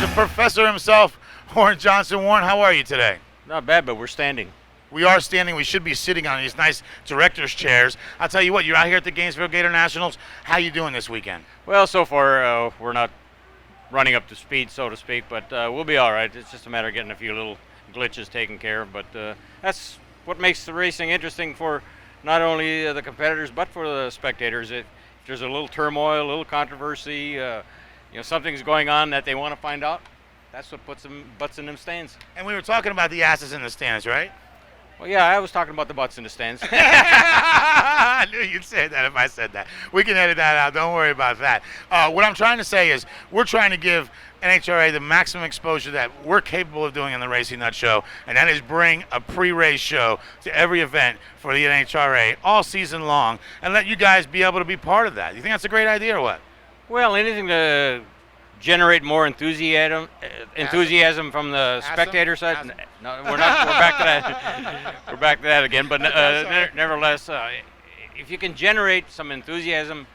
the professor himself, Warren Johnson. Warren, how are you today? Not bad, but we're standing. We are standing. We should be sitting on these nice director's chairs. I'll tell you what, you're out here at the Gainesville Gator Nationals. How you doing this weekend? Well, so far we're not running up to speed, so to speak, but we'll be all right. It's just a matter of getting a few little glitches taken care of, but that's what makes the racing interesting for not only the competitors but for the spectators. If there's a little turmoil, a little controversy, something's going on that they want to find out, that's what puts them butts in them stands. And we were talking about the asses in the stands, right? Well, yeah, I was talking about the butts in the stands. I knew you'd say that if I said that. We can edit that out. Don't worry about that. What I'm trying to say is we're trying to give NHRA the maximum exposure that we're capable of doing in the Racing Nut Show, and that is bring a pre-race show to every event for the NHRA all season long and let you guys be able to be part of that. You think that's a great idea or what? Well, anything to generate more enthusiasm from the spectator side. No, we're not. We're back to that. We're back to that again. But nevertheless, if you can generate some enthusiasm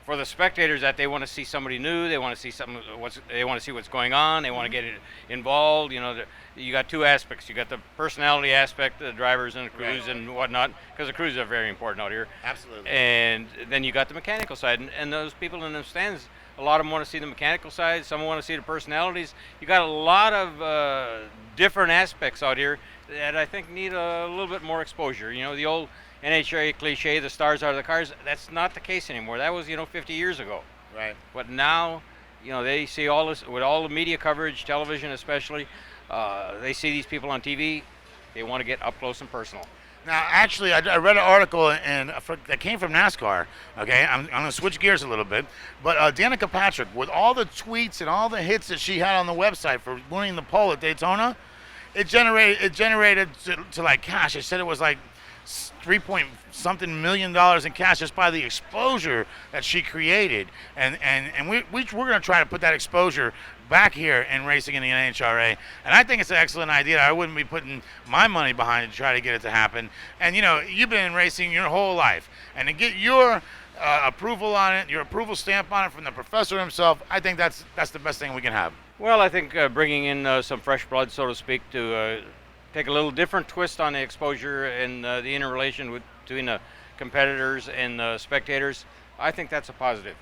for the spectators that they want to see somebody new, they want to see something. They want to see what's going on. They want to get involved. You got two aspects. You got the personality aspect, the drivers and the crews and whatnot, because the crews are very important out here. Absolutely. And then you got the mechanical side, and those people in the stands. A lot of them want to see the mechanical side. Some want to see the personalities. You got a lot of different aspects out here that I think need a little bit more exposure. The old NHRA cliche, the stars are the cars. That's not the case anymore. That was 50 years ago. Right. But now, they see all this with all the media coverage, television especially. They see these people on TV. They want to get up close and personal. Now, actually, I read an article that came from NASCAR. Okay, I'm going to switch gears a little bit, but Danica Patrick, with all the tweets and all the hits that she had on the website for winning the pole at Daytona, it generated to like cash. It said it was like $3-point-something million in cash just by the exposure that she created, and we're going to try to put that exposure back here in racing in the NHRA, and I think it's an excellent idea. I wouldn't be putting my money behind it to try to get it to happen. And you've been in racing your whole life, and to get your approval on it, your approval stamp on it from the professor himself, I think that's the best thing we can have. Well, I think bringing in some fresh blood, so to speak, to take a little different twist on the exposure and the interrelation between the competitors and the spectators, I think that's a positive.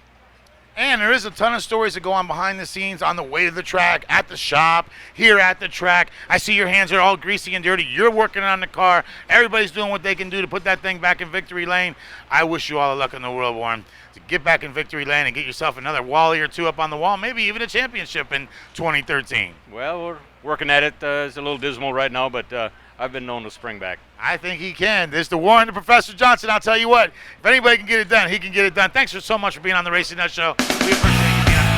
And there is a ton of stories that go on behind the scenes, on the way to the track, at the shop, here at the track. I see your hands are all greasy and dirty. You're working on the car. Everybody's doing what they can do to put that thing back in victory lane. I wish you all the luck in the world, Warren, to get back in victory lane and get yourself another Wally or two up on the wall, maybe even a championship in 2013. Well, we're working at it. It's a little dismal right now, but I've been known to spring back. I think he can. There's the Warren, the Professor Johnson. I'll tell you what, if anybody can get it done, he can get it done. Thanks so much for being on the Racing Nut Show. We appreciate you being on.